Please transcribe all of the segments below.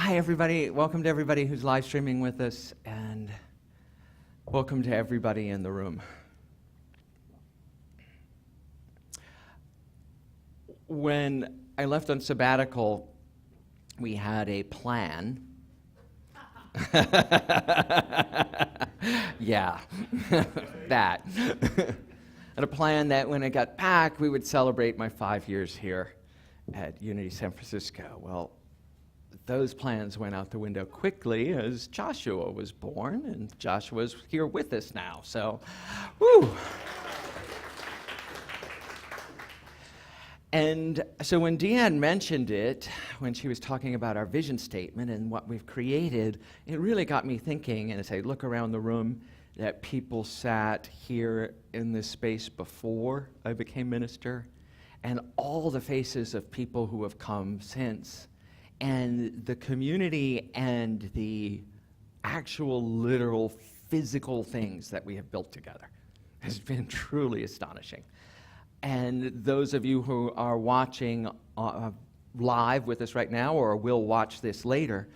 Hi, everybody. Welcome to everybody who's live streaming with us, and welcome to everybody in the room. When I left on sabbatical, we had a plan. Yeah, that. And a plan that when I got back, we would celebrate my 5 years here at Unity San Francisco. Well, those plans went out the window quickly as Joshua was born, and Joshua's here with us now, so, woo! And so when Deanne mentioned it, when she was talking about our vision statement and what we've created, it really got me thinking, and as I look around the room, that people sat here in this space before I became minister, and all the faces of people who have come since, and the community and the actual literal physical things that we have built together has been truly astonishing. And those of you who are watching live with us right now or will watch this later,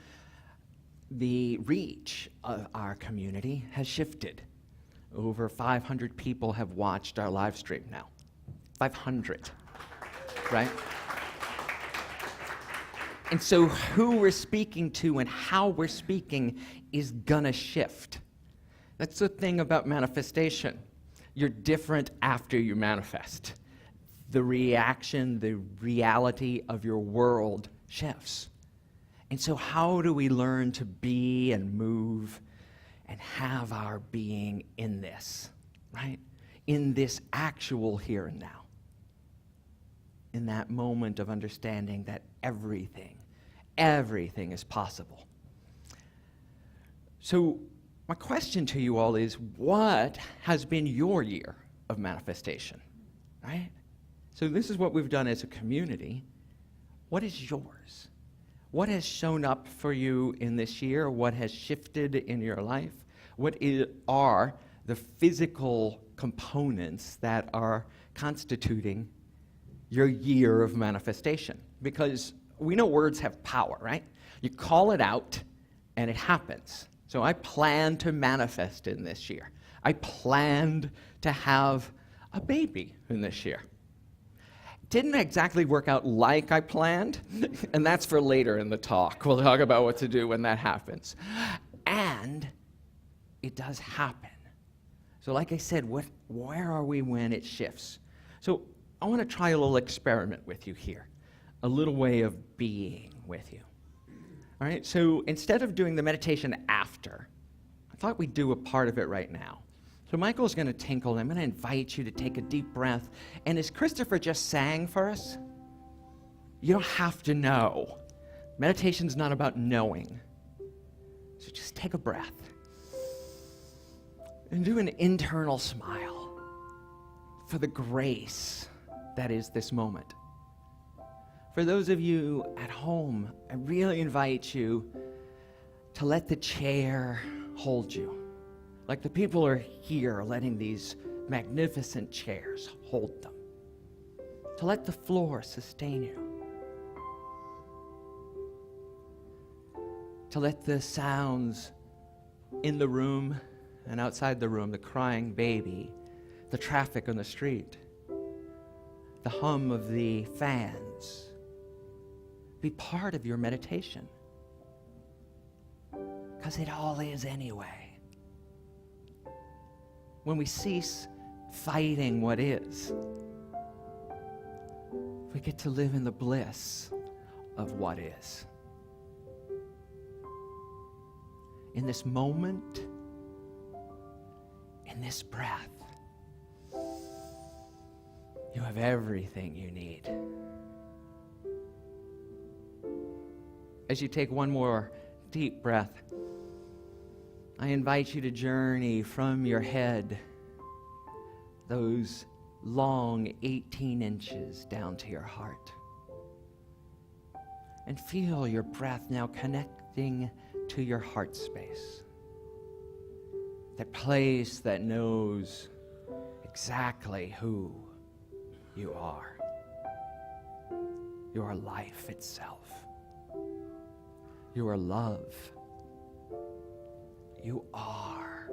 the reach of our community has shifted. Over 500 people have watched our live stream now. 500, right? And so who we're speaking to and how we're speaking is gonna shift. That's the thing about manifestation. You're different after you manifest. The reaction, the reality of your world shifts. And so how do we learn to be and move and have our being in this, right? In this actual here and now. In that moment of understanding that everything is possible. So my question to you all is, what has been your year of manifestation, right? So this is what we've done as a community. What is yours? What has shown up for you in this year? What has shifted in your life? What are the physical components that are constituting your year of manifestation? Because we know words have power, right? You call it out and it happens. So I plan to manifest in this year. I planned to have a baby in this year. Didn't exactly work out like I planned, and that's for later in the talk. We'll talk about what to do when that happens. And it does happen. So like I said, where are we when it shifts? So I want to try a little experiment with you here, a little way of being with you. All right, so instead of doing the meditation after, I thought we'd do a part of it right now. So Michael's going to tinkle, and I'm going to invite you to take a deep breath. And as Christopher just sang for us, you don't have to know. Meditation's not about knowing. So just take a breath. And do an internal smile for the grace that is this moment. For those of you at home, I really invite you to let the chair hold you. Like the people are here letting these magnificent chairs hold them. To let the floor sustain you. To let the sounds in the room and outside the room, the crying baby, the traffic on the street, the hum of the fans, be part of your meditation. Because it all is anyway. When we cease fighting what is, we get to live in the bliss of what is. In this moment, in this breath, you have everything you need. As you take one more deep breath, I invite you to journey from your head those long 18 inches down to your heart. And feel your breath now connecting to your heart space. That place that knows exactly who you are. Your life itself. You are love. You are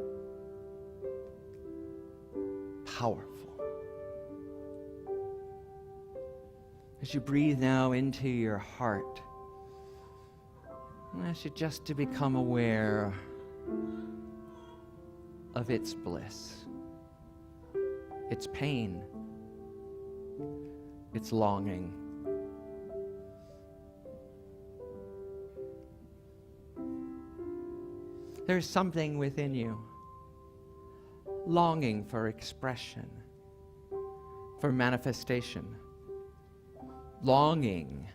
powerful. As you breathe now into your heart, I ask you just to become aware of its bliss, its pain, its longing. There's something within you longing for expression, for manifestation, longing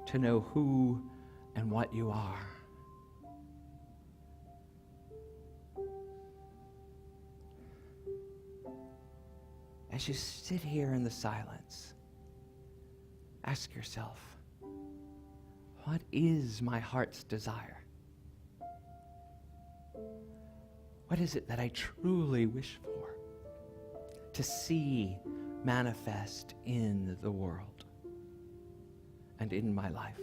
to know who and what you are. As you sit here in the silence, ask yourself, what is my heart's desire? What is it that I truly wish for to see manifest in the world and in my life?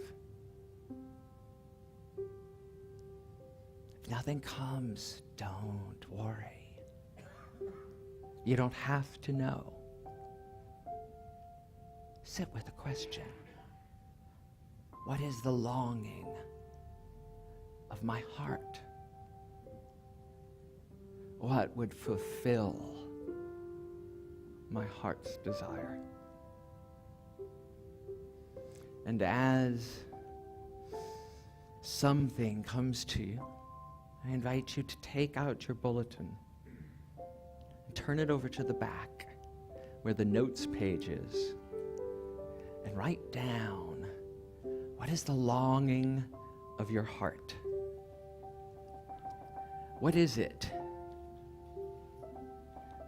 If nothing comes, don't worry. You don't have to know. Sit with the question. What is the longing of my heart? What would fulfill my heart's desire? And as something comes to you, I invite you to take out your bulletin and turn it over to the back where the notes page is and write down, what is the longing of your heart? What is it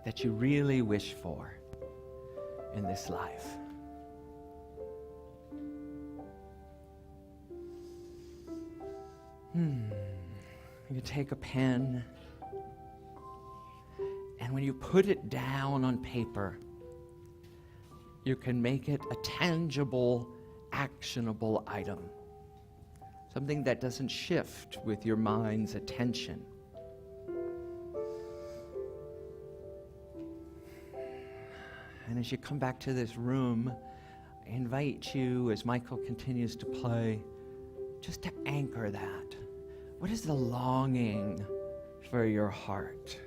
that you really wish for in this life? You take a pen, and when you put it down on paper, you can make it a tangible, actionable item. Something that doesn't shift with your mind's attention. And as you come back to this room, I invite you, as Michael continues to play, just to anchor that. What is the longing for your heart?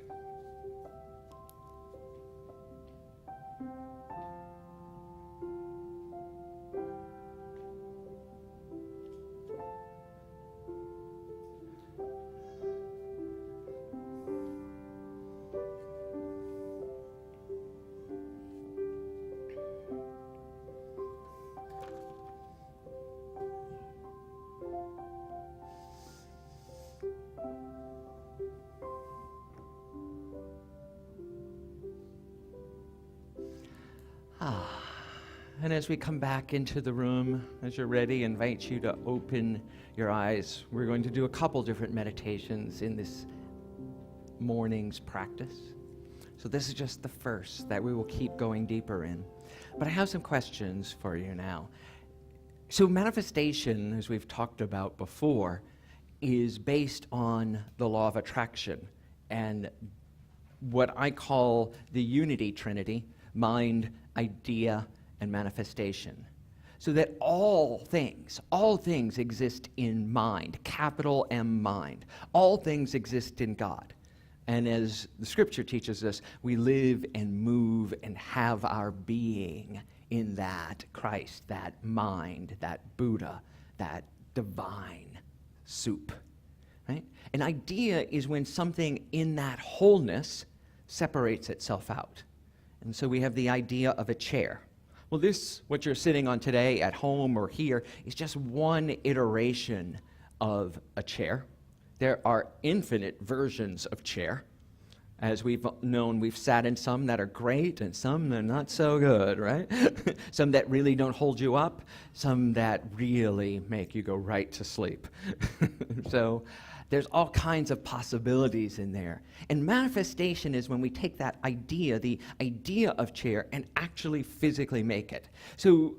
And as we come back into the room, as you're ready, I invite you to open your eyes. We're going to do a couple different meditations in this morning's practice. So this is just the first that we will keep going deeper in. But I have some questions for you now. So manifestation, as we've talked about before, is based on the law of attraction and what I call the unity trinity: mind, idea, and manifestation. So that all things exist in mind, capital M mind. All things exist in God. And as the scripture teaches us, we live and move and have our being in that Christ, that mind, that Buddha, that divine soup. Right? An idea is when something in that wholeness separates itself out. And so we have the idea of a chair. Well, this, what you're sitting on today at home or here, is just one iteration of a chair. There are infinite versions of chair. As we've known, we've sat in some that are great and some that are not so good, right? Some that really don't hold you up, some that really make you go right to sleep. So there's all kinds of possibilities in there. And manifestation is when we take that idea, the idea of chair, and actually physically make it. So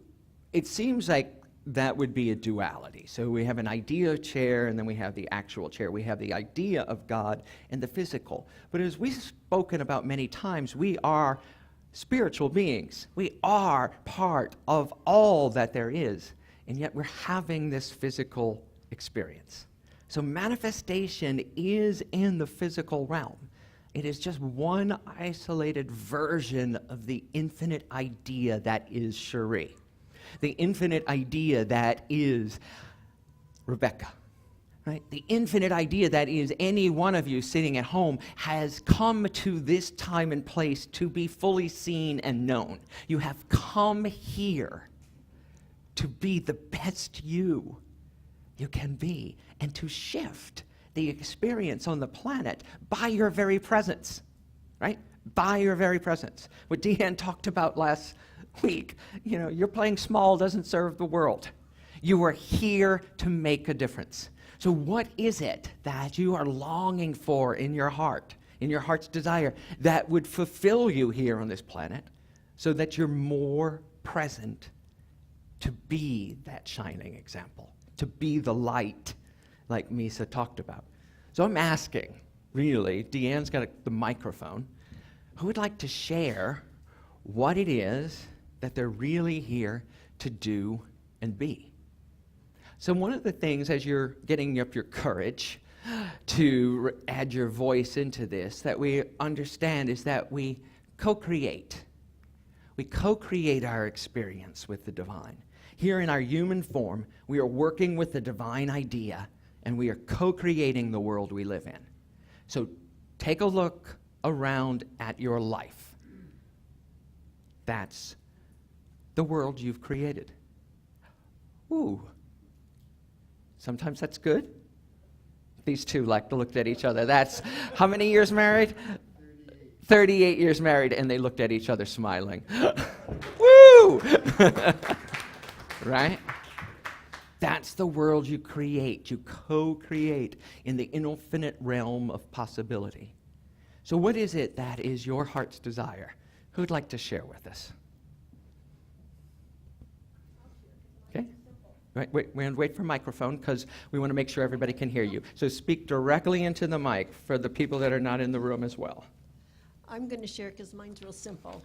it seems like that would be a duality. So we have an idea chair, and then we have the actual chair. We have the idea of God and the physical. But as we've spoken about many times, we are spiritual beings. We are part of all that there is, and yet we're having this physical experience. So manifestation is in the physical realm. It is just one isolated version of the infinite idea that is Cherie, the infinite idea that is Rebecca, right? The infinite idea that is any one of you sitting at home has come to this time and place to be fully seen and known. You have come here to be the best you can be and to shift the experience on the planet by your very presence, right? By your very presence. What Deanne talked about last week, you're playing small doesn't serve the world. You are here to make a difference. So what is it that you are longing for in your heart, in your heart's desire, that would fulfill you here on this planet so that you're more present to be that shining example, to be the light like Misa talked about? So I'm asking, really, Deanne's got the microphone, who would like to share what it is that they're really here to do and be? So one of the things, as you're getting up your courage to add your voice into this, that we understand is that we co-create. We co-create our experience with the divine. Here in our human form, we are working with the divine idea, and we are co-creating the world we live in. So take a look around at your life. That's the world you've created. Ooh. Sometimes that's good. These two like to look at each other. That's how many years married? 38 years married, and they looked at each other smiling. Woo! Right? That's the world you create. You co-create in the infinite realm of possibility. So what is it that is your heart's desire? Who'd like to share with us? Okay. Wait for microphone, because we want to make sure everybody can hear you. So speak directly into the mic for the people that are not in the room as well. I'm going to share because mine's real simple.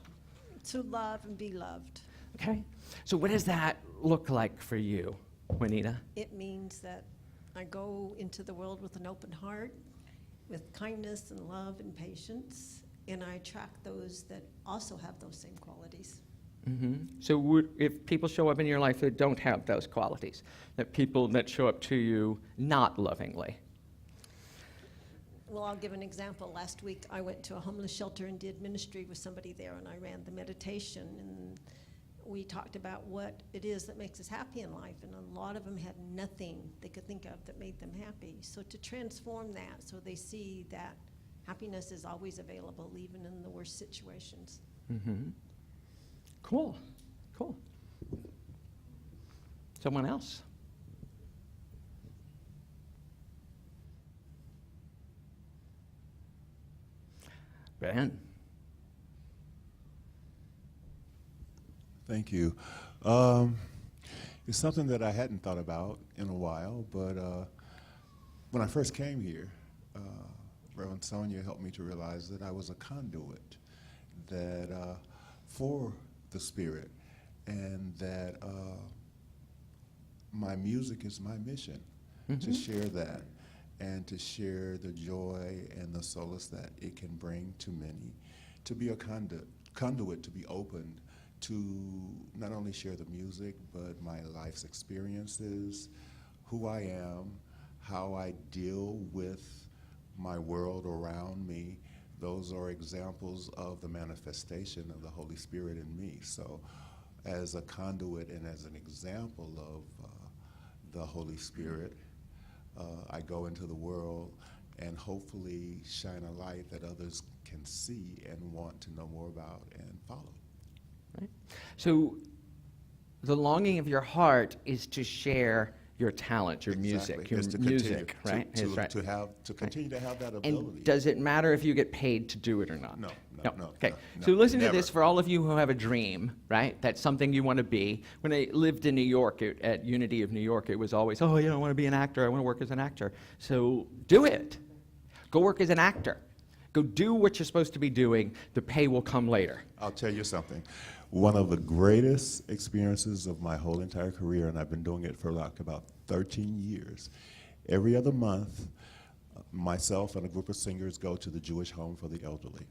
To love and be loved. Okay. So what does that look like for you, Juanita? It means that I go into the world with an open heart, with kindness and love and patience, and I attract those that also have those same qualities. Mm-hmm. So if people show up in your life that don't have those qualities, that people that show up to you not lovingly? Well, I'll give an example. Last week I went to a homeless shelter and did ministry with somebody there, and I ran the meditation, and we talked about what it is that makes us happy in life, and a lot of them had nothing they could think of that made them happy. So to transform that so they see that happiness is always available, even in the worst situations. Mm-hmm. Cool. Someone else? Ben. Thank you. It's something that I hadn't thought about in a while, but when I first came here, Reverend Sonia helped me to realize that I was a conduit that for the Spirit, and that my music is my mission, to share that and to share the joy and the solace that it can bring to many, to be a conduit to be opened to not only share the music, but my life's experiences, who I am, how I deal with my world around me. Those are examples of the manifestation of the Holy Spirit in me. So as a conduit and as an example of the Holy Spirit, I go into the world and hopefully shine a light that others can see and want to know more about and follow. Right. So the longing of your heart is to share your talent, your music, Exactly. your Is to music, continue right? to, Is right. to continue to have that ability. And does it matter if you get paid to do it or not? No. Okay. No, So listen to never. this for all of you who have a dream, right? That's something you want to be. When I lived in New York, at Unity of New York, it was always, oh, I want to be an actor. I want to work as an actor. So do it. Go work as an actor. Go do what you're supposed to be doing. The pay will come later. I'll tell you something. One of the greatest experiences of my whole entire career, and I've been doing it for like about 13 years, every other month, myself and a group of singers go to the Jewish Home for the Elderly.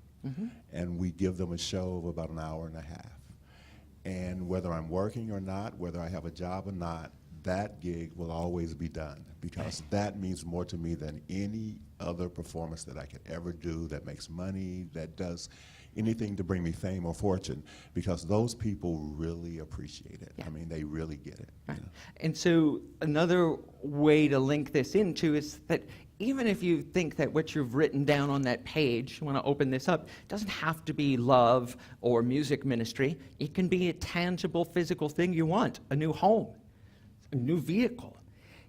And we give them a show of about an hour and a half. And whether I'm working or not, whether I have a job or not, that gig will always be done, because that means more to me than any other performance that I could ever do that makes money, that does anything to bring me fame or fortune, because those people really appreciate it. Yeah. I mean, they really get it. Right. You know? And so another way to link this into is that even if you think that what you've written down on that page, you want to open this up, doesn't have to be love or music ministry. It can be a tangible, physical thing you want, a new home, a new vehicle.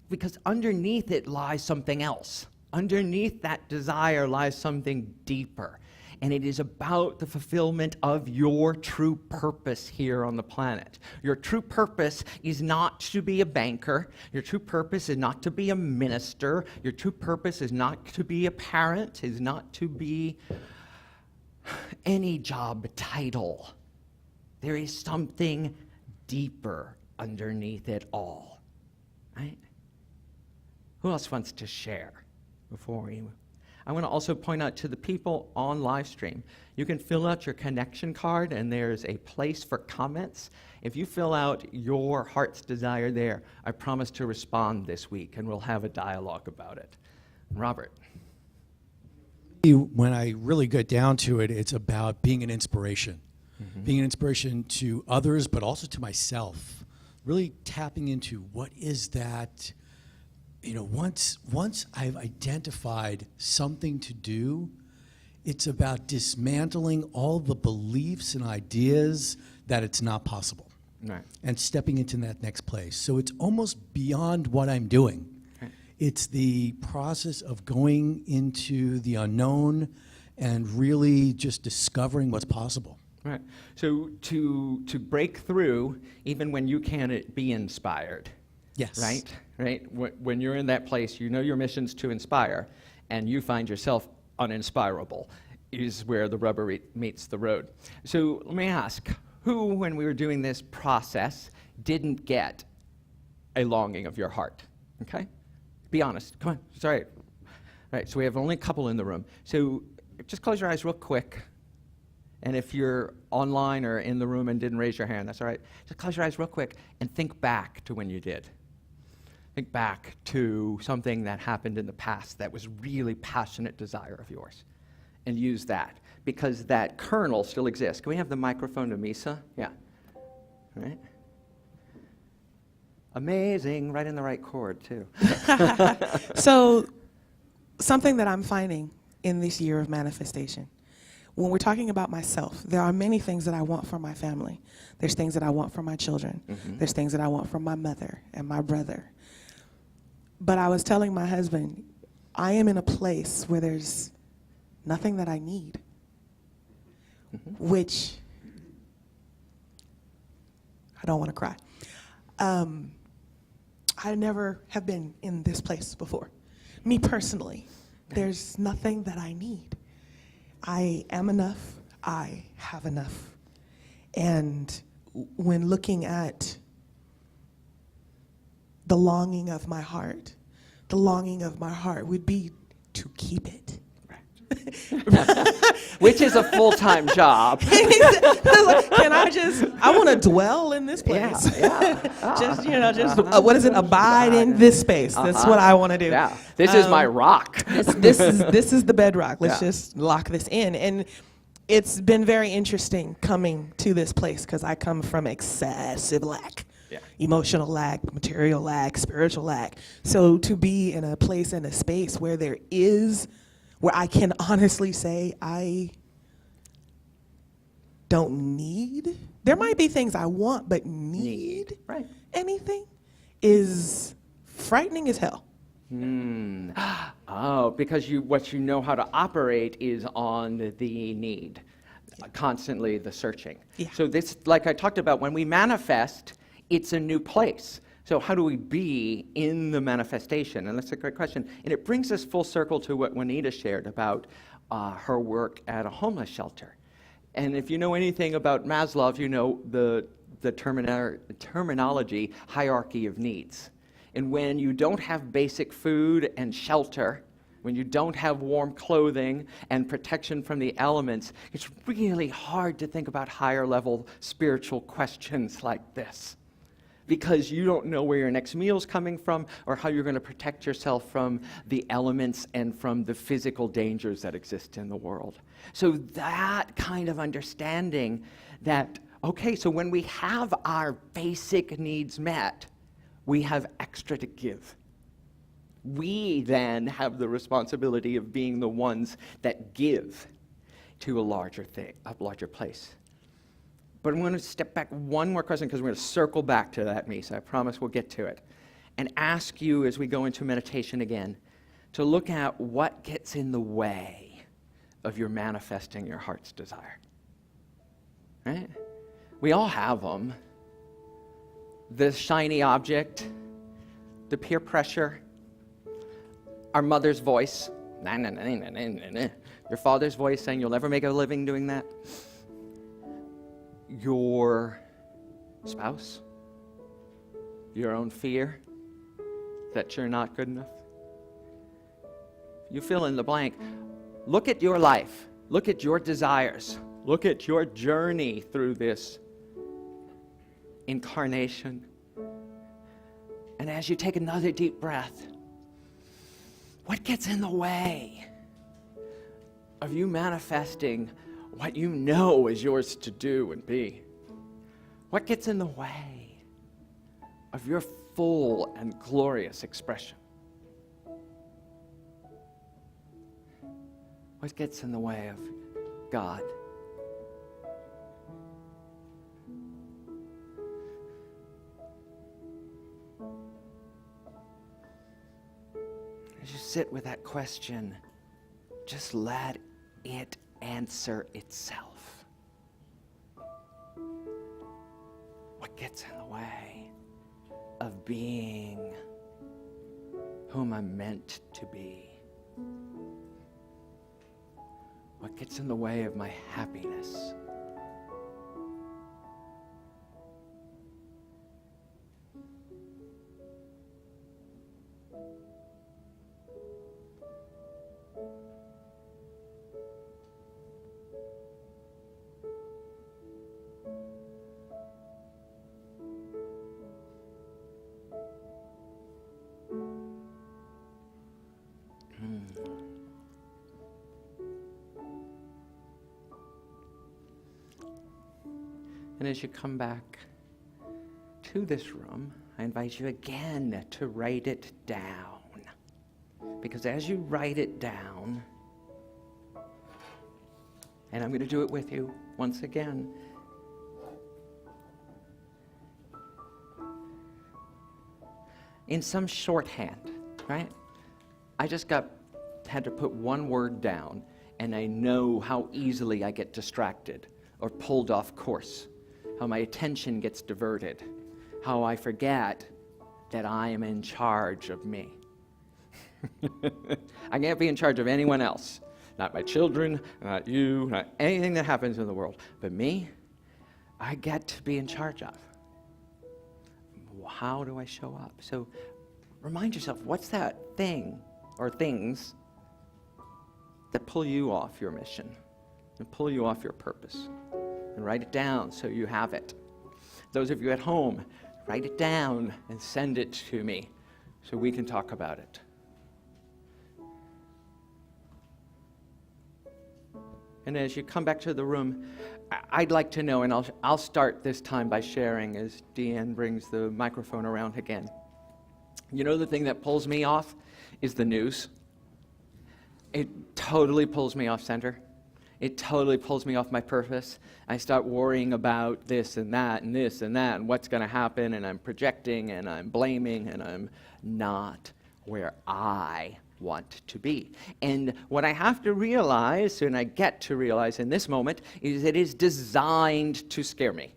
Because underneath it lies something else. Underneath that desire lies something deeper. And it is about the fulfillment of your true purpose here on the planet. Your true purpose is not to be a banker. Your true purpose is not to be a minister. Your true purpose is not to be a parent, is not to be any job title. There is something deeper underneath it all, right? Who else wants to share before we... I want to also point out to the people on live stream, you can fill out your connection card, and there's a place for comments. If you fill out your heart's desire there, I promise to respond this week, and we'll have a dialogue about it. Robert. When I really get down to it, it's about being an inspiration. Being an inspiration to others, but also to myself. Really tapping into what is that. Once I've identified something to do, it's about dismantling all the beliefs and ideas that it's not possible. Right. And stepping into that next place. So it's almost beyond what I'm doing. Right. It's the process of going into the unknown and really just discovering what's possible. Right. So to break through, even when you can't be inspired. Yes. Right? When you're in that place, you know your mission's to inspire, and you find yourself uninspirable, is where the rubber meets the road. So let me ask, who, when we were doing this process, didn't get a longing of your heart? Okay? Be honest. Come on. It's all right. All right, so we have only a couple in the room. So just close your eyes real quick. And if you're online or in the room and didn't raise your hand, that's all right. Just close your eyes real quick and think back to when you did. Think back to something that happened in the past that was really passionate desire of yours. And use that, because that kernel still exists. Can we have the microphone to Misa? Yeah. All right. Amazing. Right in the right chord, too. So, something that I'm finding in this year of manifestation, when we're talking about myself, there are many things that I want for my family. There's things that I want for my children. There's things that I want from my mother and my brother. But I was telling my husband, I am in a place where there's nothing that I need, which I don't want to cry. I never have been in this place before. Me personally, there's nothing that I need. I am enough. I have enough. And when looking at the longing of my heart would be to keep it. Which is a full-time job. Can I want to dwell in this place. Yeah. What is it? Abide in this space. That's what I want to do. Yeah. This is my rock. This is the bedrock. Let's Yeah. just lock this in. And it's been very interesting coming to this place, because I come from excessive lack. Yeah. Emotional lack, material lack, spiritual lack. So to be in a place and a space where I can honestly say I don't need, there might be things I want, but need Right. anything is frightening as hell. Oh, because what you know how to operate is on the need, constantly the searching. Yeah. So this, like I talked about, when we manifest, it's a new place. So how do we be in the manifestation? And that's a great question. And it brings us full circle to what Juanita shared about her work at a homeless shelter. And if you know anything about Maslow, you know the terminology hierarchy of needs. And when you don't have basic food and shelter, when you don't have warm clothing and protection from the elements, it's really hard to think about higher level spiritual questions like this. Because you don't know where your next meal's coming from or how you're going to protect yourself from the elements and from the physical dangers that exist in the world. So that kind of understanding that, okay, so when we have our basic needs met, we have extra to give. We then have the responsibility of being the ones that give to a larger thing, a larger place. But I'm going to step back one more question because we're going to circle back to that, Misa. I promise we'll get to it. And ask you as we go into meditation again to look at what gets in the way of your manifesting your heart's desire. Right? We all have them. The shiny object, the peer pressure, our mother's voice, your father's voice saying you'll never make a living doing that, your spouse, your own fear that you're not good enough. You fill in the blank. Look at your life. Look at your desires. Look at your journey through this incarnation. And as you take another deep breath, what gets in the way of you manifesting what you know is yours to do and be? What gets in the way of your full and glorious expression? What gets in the way of God? As you sit with that question, just let it answer itself. What gets in the way of being whom I'm meant to be? What gets in the way of my happiness? And as you come back to this room, I invite you again to write it down. Because as you write it down, and I'm going to do it with you once again, in some shorthand, right? I just had to put one word down, and I know how easily I get distracted or pulled off course, how my attention gets diverted, how I forget that I am in charge of me. I can't be in charge of anyone else, not my children, not you, not anything that happens in the world, but me, I get to be in charge of. How do I show up? So remind yourself, what's that thing or things that pull you off your mission and pull you off your purpose? And write it down so you have it. Those of you at home, write it down and send it to me so we can talk about it. And as you come back to the room, I'd like to know, and I'll start this time by sharing as Deanne brings the microphone around again. You know, the thing that pulls me off is the news. It totally pulls me off center. it totally pulls me off my purpose. I start worrying about this and that and this and that and what's going to happen, and I'm projecting and I'm blaming, and I'm not where I want to be. And what I have to realize, and I get to realize in this moment, is it is designed to scare me.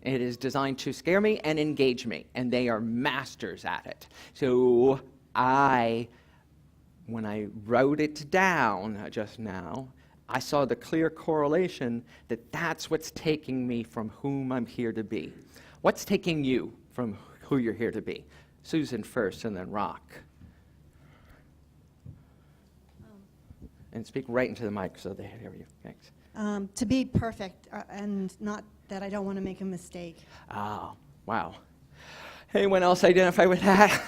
It is designed to scare me and engage me, and they are masters at it. So when I wrote it down just now, I saw the clear correlation that that's what's taking me from whom I'm here to be. What's taking you from who you're here to be? Susan first, and then Rock. And speak right into the mic so they hear you. Thanks. To be perfect, and not that I don't want to make a mistake. Oh, wow. Anyone else identify with that?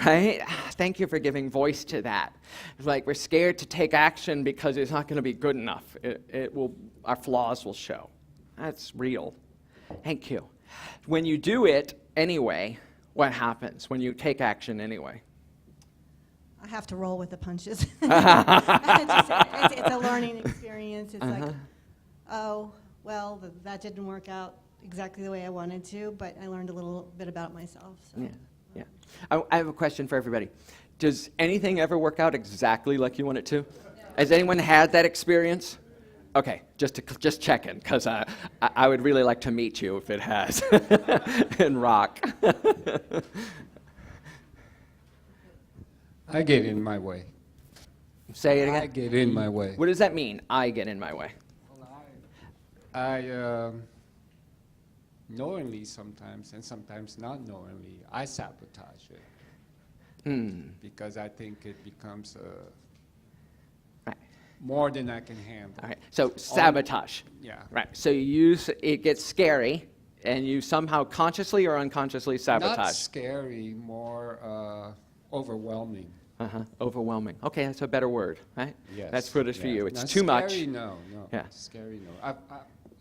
Right? Thank you for giving voice to that. It's like we're scared to take action because it's not going to be good enough. Our flaws will show. That's real. Thank you. When you do it anyway, what happens when you take action anyway? I have to roll with the punches. It's a learning experience. It's like, oh, well, that didn't work out exactly the way I wanted to, but I learned a little bit about myself. So. Yeah. I have a question for everybody. Does anything ever work out exactly like you want it to? Has anyone had that experience? Okay, just checking, because I would really like to meet you if it has. And Rock. I get in my way. Say it again. I get in my way. What does that mean, I get in my way? I knowingly sometimes, and sometimes not knowingly, I sabotage it. Because I think it becomes Right. more than I can handle. All right, so sabotage. Yeah. Right, so it gets scary, and you somehow consciously or unconsciously sabotage. Not scary, more overwhelming. Overwhelming. Okay, that's a better word, right? Yes. That's good for yeah. you. It's Not too much. Scary, no. Yeah. Scary, no.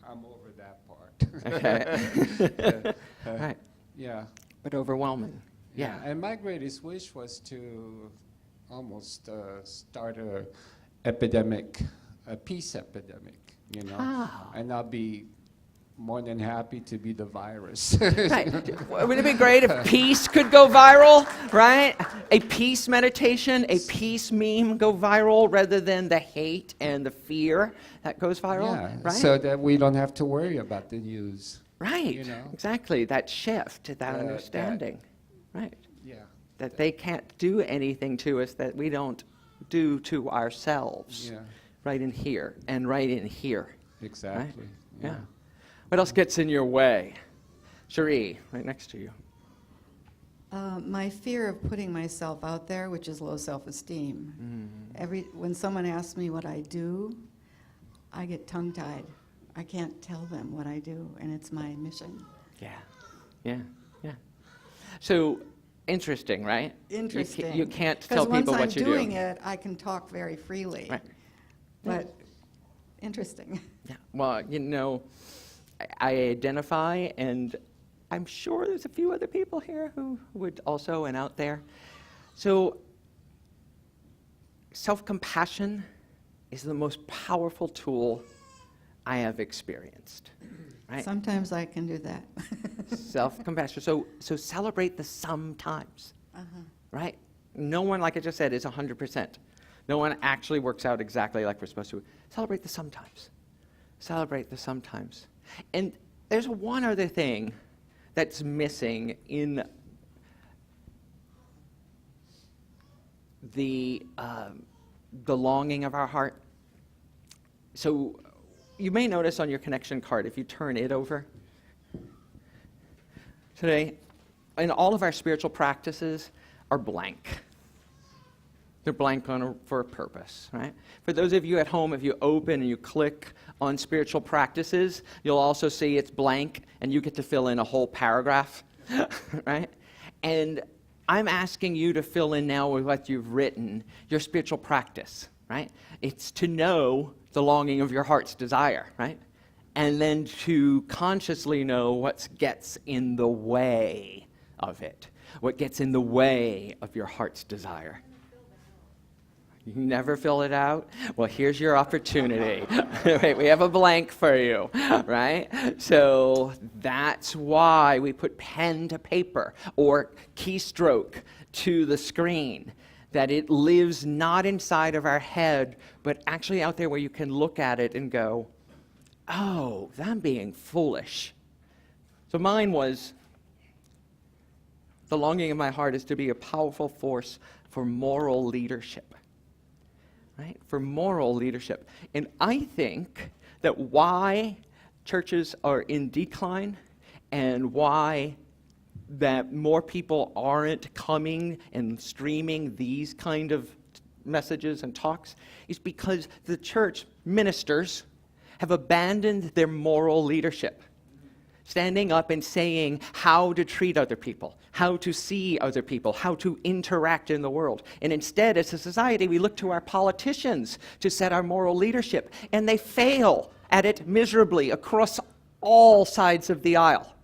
I'm over that part. Okay. Right, Yeah. but overwhelming. Yeah. And my greatest wish was to almost start a epidemic, a peace epidemic, you know. Ah. And I'll be more than happy to be the virus. Right. Wouldn't it be great if peace could go viral, right? A peace meditation, a peace meme go viral rather than the hate and the fear that goes viral, Yeah, right? so that we don't have to worry about the news. Right, you know? exactly, that shift, that understanding, right? Yeah. That they can't do anything to us that we don't do to ourselves, Yeah. right in here and right in here. Exactly. Yeah. What else gets in your way? Cherie, right next to you. My fear of putting myself out there, which is low self-esteem. When someone asks me what I do, I get tongue-tied. I can't tell them what I do, and it's my mission. Yeah. So, interesting, right? Interesting. You can't tell people what you do. Because once I'm doing it, I can talk very freely. Right. But interesting. Yeah. Well, I identify, and I'm sure there's a few other people here who would also, and out there. So, self-compassion is the most powerful tool I have experienced. Right? Sometimes I can do that. Self-compassion. So celebrate the sometimes. Right? No one, like I just said, is 100%. No one actually works out exactly like we're supposed to. Celebrate the sometimes. Celebrate the sometimes. And there's one other thing that's missing in the longing of our heart. So you may notice on your connection card, if you turn it over today, in all of our spiritual practices are blank. They're blank for a purpose, right? For those of you at home, if you open and you click on spiritual practices, you'll also see it's blank, and you get to fill in a whole paragraph, right? And I'm asking you to fill in now with what you've written, your spiritual practice, right? It's to know the longing of your heart's desire, right? And then to consciously know what gets in the way of it, what gets in the way of your heart's desire. You never fill it out? Well, here's your opportunity. Right, we have a blank for you, right? So that's why we put pen to paper or keystroke to the screen, that it lives not inside of our head, but actually out there where you can look at it and go, oh, I'm being foolish. So mine was, the longing of my heart is to be a powerful force for moral leadership. Right? For moral leadership. And I think that why churches are in decline and why that more people aren't coming and streaming these kind of messages and talks is because the church ministers have abandoned their moral leadership. Standing up and saying how to treat other people, how to see other people, how to interact in the world. And instead, as a society, we look to our politicians to set our moral leadership, and they fail at it miserably across all sides of the aisle.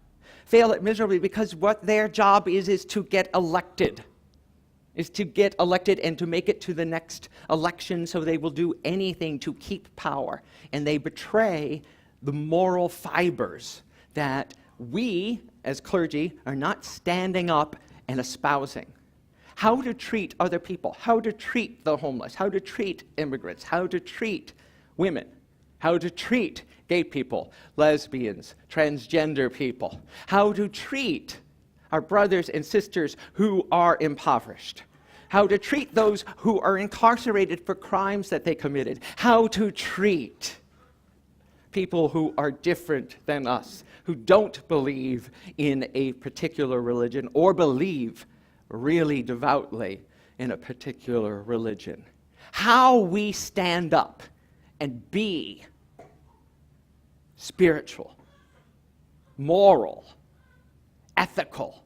Fail at miserably because what their job is to get elected. Is to get elected and to make it to the next election, so they will do anything to keep power. And they betray the moral fibers that we, as clergy, are not standing up and espousing. How to treat other people, how to treat the homeless, how to treat immigrants, how to treat women, how to treat gay people, lesbians, transgender people, how to treat our brothers and sisters who are impoverished, how to treat those who are incarcerated for crimes that they committed, how to treat people who are different than us, who don't believe in a particular religion or believe really devoutly in a particular religion. How we stand up and be spiritual, moral, ethical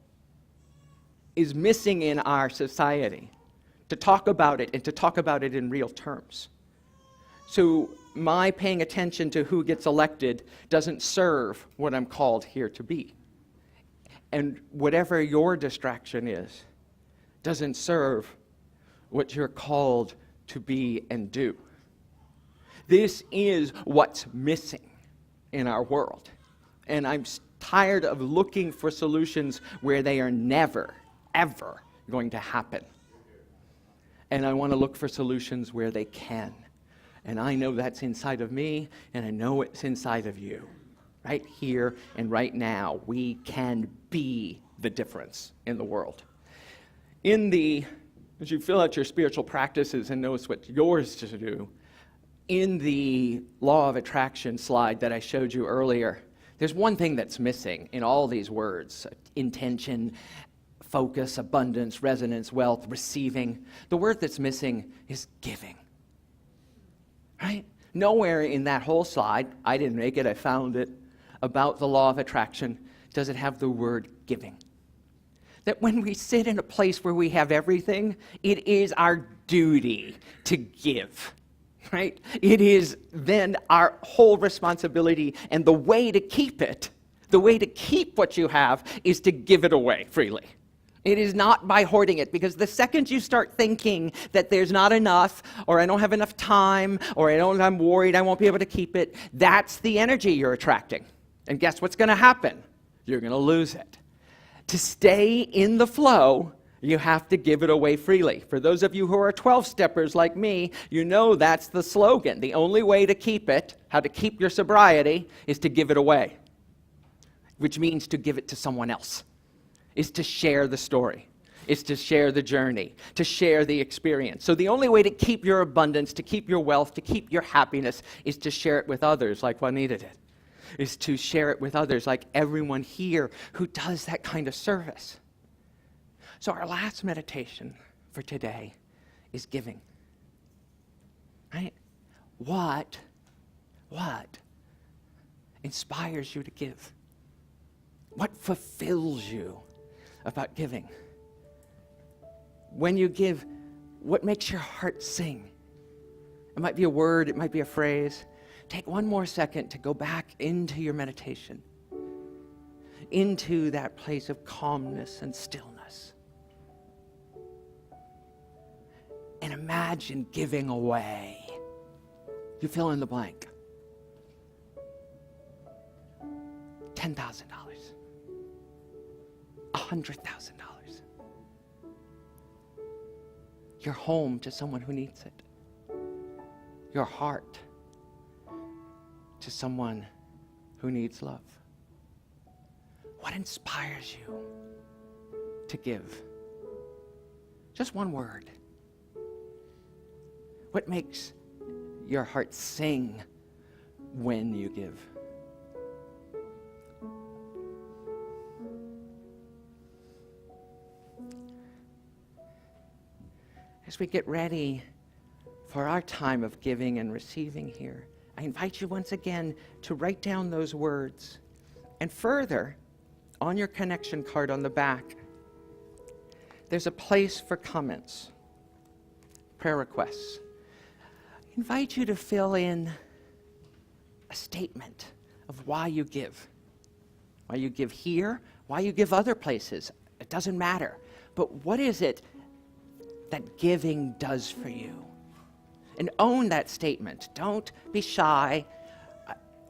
is missing in our society. To talk about it and to talk about it in real terms. So my paying attention to who gets elected doesn't serve what I'm called here to be. And whatever your distraction is, doesn't serve what you're called to be and do. This is what's missing in our world. And I'm tired of looking for solutions where they are never, ever going to happen. And I want to look for solutions where they can. And I know that's inside of me, and I know it's inside of you. Right here and right now, we can be the difference in the world. As you fill out your spiritual practices and notice what yours to do, in the law of attraction slide that I showed you earlier, there's one thing that's missing in all these words: intention, focus, abundance, resonance, wealth, receiving. The word that's missing is giving. Right? Nowhere in that whole slide, I didn't make it, I found it, about the law of attraction, does it have the word giving. That when we sit in a place where we have everything, it is our duty to give. Right? It is then our whole responsibility, and the way to keep it, the way to keep what you have, is to give it away freely. It is not by hoarding it, because the second you start thinking that there's not enough, or I don't have enough time, or I'm worried I won't be able to keep it, that's the energy you're attracting. And guess what's going to happen? You're going to lose it. To stay in the flow, you have to give it away freely. For those of you who are 12-steppers like me, you know that's the slogan. The only way to keep it, how to keep your sobriety, is to give it away, which means to give it to someone else. Is to share the story, is to share the journey, to share the experience. So the only way to keep your abundance, to keep your wealth, to keep your happiness, is to share it with others like Juanita did, is to share it with others like everyone here who does that kind of service. So our last meditation for today is giving. Right? What inspires you to give? What fulfills you about giving? When you give, what makes your heart sing? It might be a word, it might be a phrase. Take one more second to go back into your meditation, into that place of calmness and stillness. and imagine giving away. You fill in the blank. $10,000. $100,000. Your home to someone who needs it. Your heart to someone who needs love. What inspires you to give? Just one word. What makes your heart sing when you give? As we get ready for our time of giving and receiving here, I invite you once again to write down those words. And further, on your connection card on the back, there's a place for comments, prayer requests. I invite you to fill in a statement of why you give. Why you give here, why you give other places. It doesn't matter. But what is it that giving does for you? And own that statement. Don't be shy.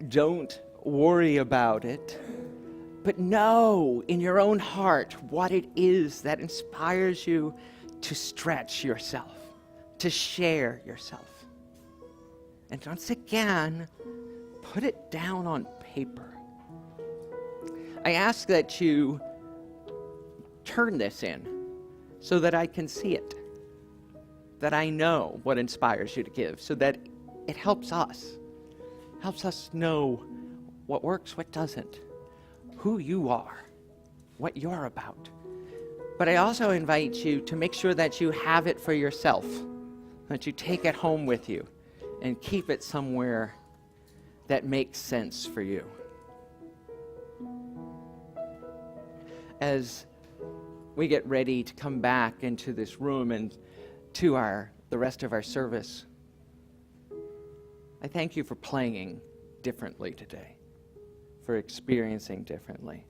Don't worry about it. But know in your own heart what it is that inspires you to stretch yourself, to share yourself. And once again, put it down on paper. I ask that you turn this in so that I can see it, that I know what inspires you to give, so that it helps us know what works, what doesn't, who you are, what you're about. But I also invite you to make sure that you have it for yourself, that you take it home with you and keep it somewhere that makes sense for you. As we get ready to come back into this room and to the rest of our service, I thank you for playing differently today, for experiencing differently.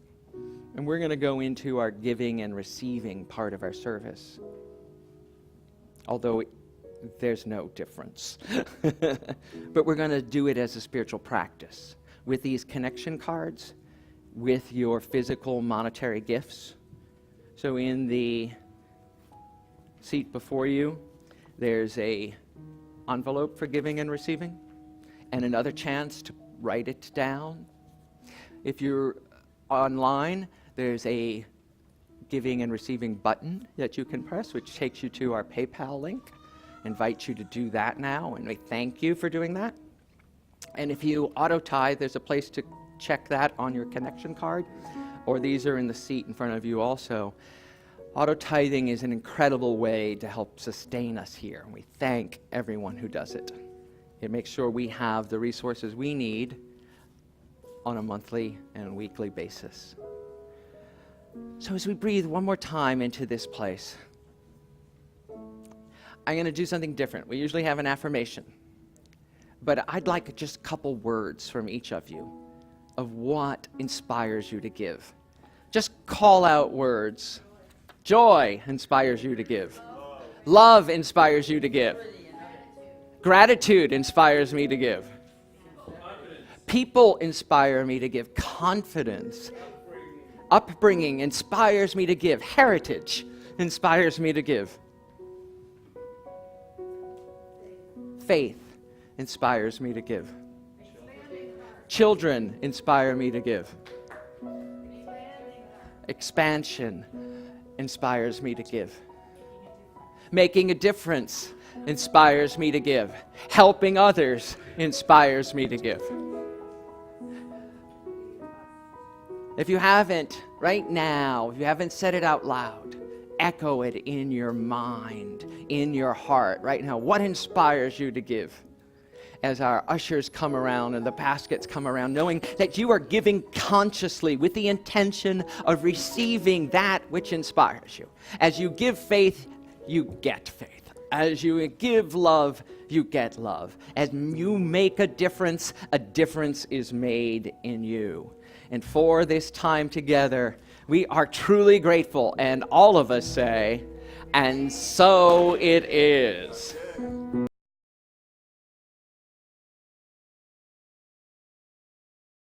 And we're going to go into our giving and receiving part of our service, although there's no difference. But we're going to do it as a spiritual practice with these connection cards, with your physical monetary gifts. So in the seat before you, there's a envelope for giving and receiving, and another chance to write it down. If you're online, there's a giving and receiving button that you can press, which takes you to our PayPal link. I invite you to do that now, and we thank you for doing that. And if you auto-tithe, there's a place to check that on your connection card, or these are in the seat in front of you also. Auto-tithing is an incredible way to help sustain us here, and we thank everyone who does it. It makes sure we have the resources we need on a monthly and weekly basis. So as we breathe one more time into this place, I'm going to do something different. We usually have an affirmation, but I'd like just a couple words from each of you of what inspires you to give. Just call out words. Joy inspires you to give. Love inspires you to give. Gratitude inspires me to give. People inspire me to give. Confidence, upbringing inspires me to give. Heritage inspires me to give. Faith inspires me to give. Children inspire me to give. Expansion inspires me to give. Making a difference inspires me to give. Helping others inspires me to give. If you haven't, right now, if you haven't said it out loud, echo it in your mind, in your heart right now. What inspires you to give? As our ushers come around and the baskets come around, knowing that you are giving consciously with the intention of receiving that which inspires you. As you give faith, you get faith. As you give love, you get love. As you make a difference is made in you. And for this time together, we are truly grateful, and all of us say, And so it is.